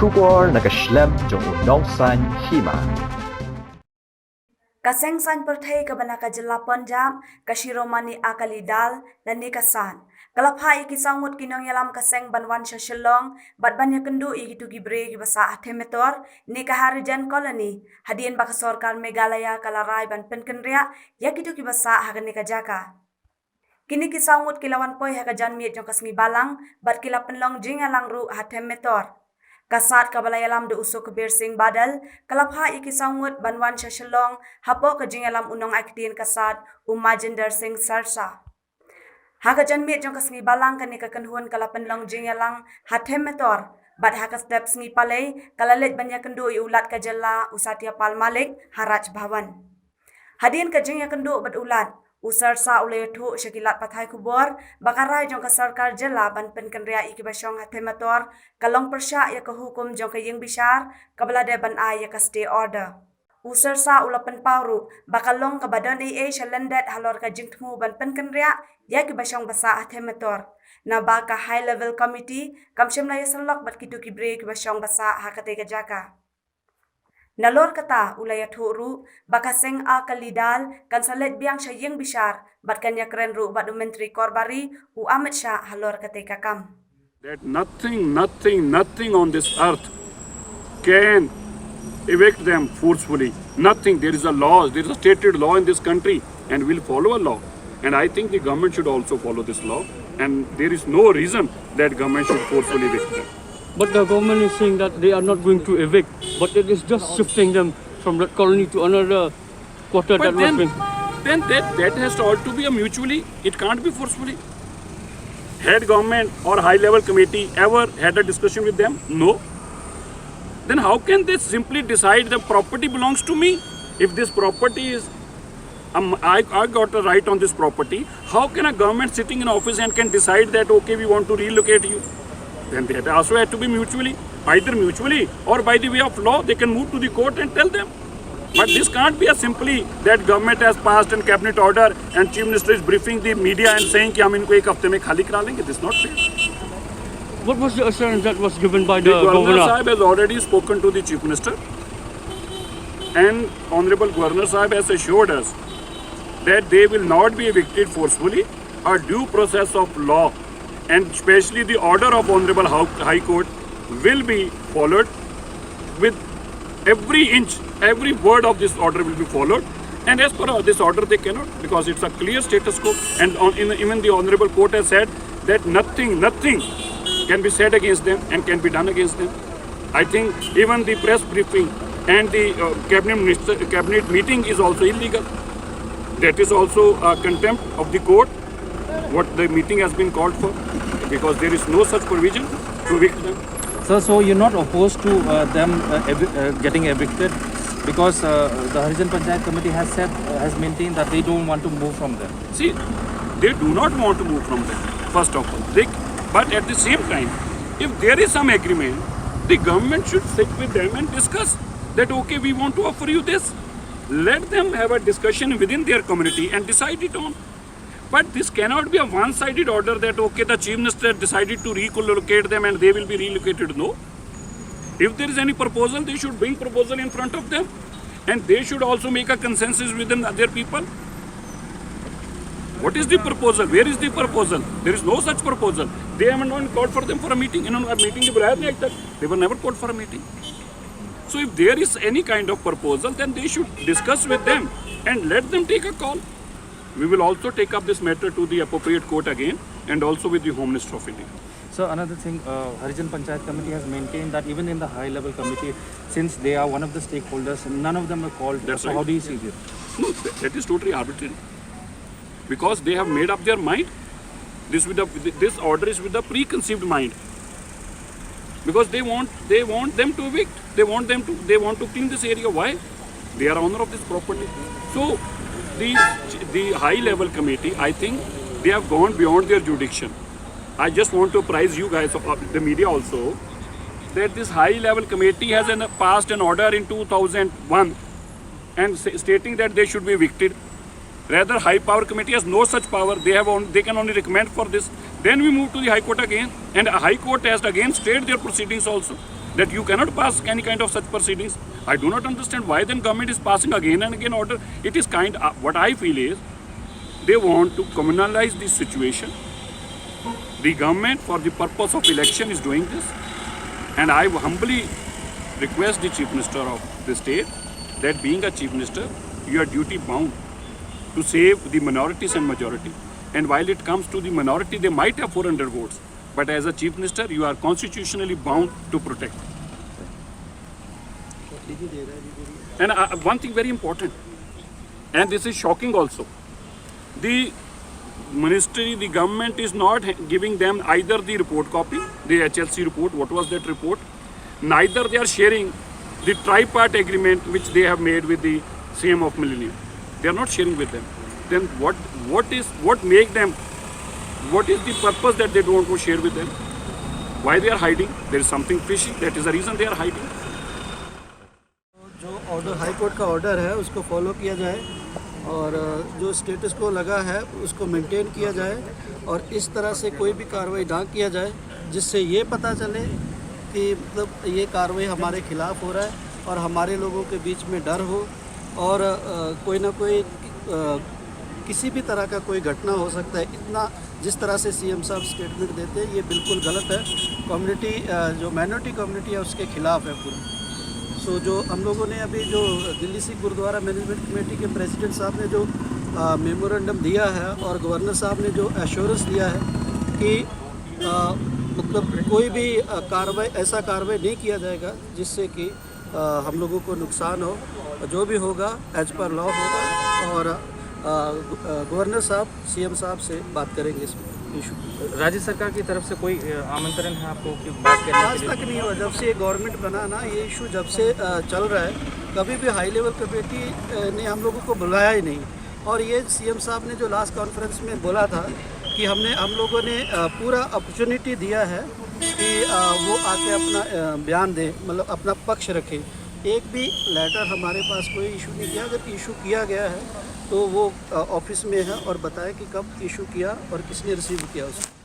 Shubor nakaslem jong unongsan hima. Kasengsan perthai kabana ka jilla Punjab kashiromani akali dal lani kasan kalapha iki sangmut kinong yalam kaseng banwan sha Shillong badbanya kendu iki tu gibre gi basa athemetor ni ka Harijan colony hadien baka sarkar Meghalaya kalarai ban penkenria yakitu ki basa hagani ka jaka kini ki sangmut kilawan poi ha ka janmi jong kasmi balang bat kila penlong jingalang ru athemetor Kasat kabalayalam de usuk Kabir Singh Badal, kalapha iki sangmut banwan sha Shillong, hapo ka jingalam unong akitin kasat Umajinder Singh Sarsa. Haka janmi jong kasngi balang kani kakanhuan kalapan long jingalang hathem metor, bat haka steps ni palay kalalit banya kendu ulat kajalla usatia pal malik haraj bhavan. Hadin ka jingya kendu bat ulat, usar sa ulay thu shakilat pathay kubor bakaray jong ka sarkar jala ban penkenria iki basyong hathemator kalong persya ya ka hukum jong ka ying bishar kabalade ban ay ya ka stay order usar sa ulapan pawru bakalong ka badan AA shalandet halor ka jingtmu ban penkenria ya ki basyong basa hathemator na baka high level committee kamshim na yasalok bat kitu ki break basyong basa hakate ka jaka Nalor kata ulaya thuru bakaseng akalidal kan salet biang syayeng bishar bat kanya keren ru badu menteri korbari u Amit Shah halor kate kakam. That nothing on this earth can evict them forcefully. Nothing. There is a law, there is a stated law in this country and we'll follow a law. And I think the government should also follow this law and there is no reason that government should forcefully evict them. But the government is saying that they are not going to evict, but it is just shifting them from that colony to another quarter But that was being. then that has to all to be a mutually, it can't be forcefully. Had government or high level committee ever had a discussion with them? No. Then how can they simply decide the property belongs to me? If this property is, I got a right on this property, how can a government sitting in office and can decide that okay we want to relocate you? Then they also had to be mutually, either mutually or by the way of law, they can move to the court and tell them. But this can't be a simply that government has passed a cabinet order and chief minister is briefing the media and saying कि हम इनको एक हफ्ते में खाली करा लेंगे. This is not fair. What was the assurance that was given by The the Governor governor? Sahib has already spoken to the chief minister and Honorable Governor Sahib has assured us that they will not be evicted forcefully. A due process of law and especially the order of Honorable High Court will be followed with every inch, every word of this order will be followed. And as per this order, they cannot because it's a clear status quo. And even the Honorable Court has said that nothing can be said against them and can be done against them. I think even the press briefing and the cabinet meeting is also illegal. That is also a contempt of the court, what the meeting has been called for, because there is no such provision to evict them. Sir, so you're not opposed to them getting evicted because the Harijan Panchayat Committee has maintained that they don't want to move from there. See, they do not want to move from there, first of all. But at the same time, if there is some agreement, the government should sit with them and discuss that, okay, we want to offer you this. Let them have a discussion within their community and decide it on. But this cannot be a one-sided order that, okay, the chief minister decided to relocate them and they will be relocated. No. If there is any proposal, they should bring proposal in front of them. And they should also make a consensus within their people. What is the proposal? Where is the proposal? There is no such proposal. They haven't even called for them for a meeting. They were never called for a meeting. So if there is any kind of proposal, then they should discuss with them and let them take a call. We will also take up this matter to the appropriate court again and also with the Home Minister of India. So another thing, Harijan Panchayat Committee has maintained that even in the high level committee, since they are one of the stakeholders, none of them are called. That's so right. How do you see this? No, that is totally arbitrary. Because they have made up their mind. This order is with a preconceived mind. Because they want them to evict. They want to clean this area. Why? They are owner of this property. So the high level committee, I think they have gone beyond their jurisdiction. I just want to apprise you guys, the media also, that this high level committee has passed an order in 2001 and stating that they should be evicted. Rather, high power committee has no such power. They can only recommend for this. Then we move to the High Court again, and a High Court has again stayed their proceedings also, that you cannot pass any kind of such proceedings. I do not understand why then government is passing again and again order. It is what I feel is, they want to communalize this situation. The government, for the purpose of election, is doing this, and I humbly request the Chief Minister of the state that being a Chief Minister, you are duty bound to save the minorities and majority. And while it comes to the minority, they might have 400 votes, but as a Chief Minister, you are constitutionally bound to protect. And one thing very important, and this is shocking also, the ministry, the government is not giving them either the report copy, the HLC report, what was that report, neither they are sharing the tripartite agreement which they have made with the CM of Millennium. They are not sharing with them. Then what make them, what is the purpose that they don't go share with them? Why they are hiding? There is something fishy. That is the reason they are hiding. जो order high court का order है उसको follow किया जाए और जो status को लगा है उसको मेंटेन किया जाए और इस तरह से कोई भी कार्रवाई ना किया जाए जिससे ये पता चले कि मतलब ये कार्रवाई हमारे खिलाफ हो रहा है और हमारे लोगों के बीच में डर हो और कोई ना कोई किसी भी तरह का कोई घटना हो सकता है। इतना जिस तरह से सीएम साहब स्टेटमेंट देते हैं ये बिल्कुल गलत है। कम्युनिटी जो माइनॉरिटी कम्युनिटी है उसके खिलाफ है पूरा। सो जो हम लोगों ने अभी जो दिल्ली सिख गुरुद्वारा मैनेजमेंट कमेटी के प्रेसिडेंट साहब ने जो मेमोरेंडम दिया है और गवर्नर साहब ने जो एश्योरेंस दिया है कि मतलब कोई भी ऐसा कार्रवाई नहीं किया जाएगा जिससे कि हम लोगों को नुकसान हो, जो भी होगा एज पर लॉ होगा और गवर्नर साहब सीएम साहब से बात करेंगे इस इशू। राज्य सरकार की तरफ से कोई आमंत्रण है आपको कि बात करने के आज लिए? तक नहीं हुआ। जब से ये गवर्नमेंट बना ना ये इशू जब से चल रहा है, कभी भी हाई लेवल कमेटी ने हम लोगों को बुलाया ही नहीं। और ये सीएम साहब ने जो लास्ट कॉन्फ्रेंस में बोला था कि हम लोगों ने पूरा अपॉर्चुनिटी दिया है कि वो आके अपना बयान दें, मतलब अपना पक्ष रखें। एक भी लेटर हमारे पास कोई इशू नहीं किया। अगर इशू किया गया है तो वो ऑफिस में है और बताएं कि कब इशू किया और किसने रिसीव किया उसको।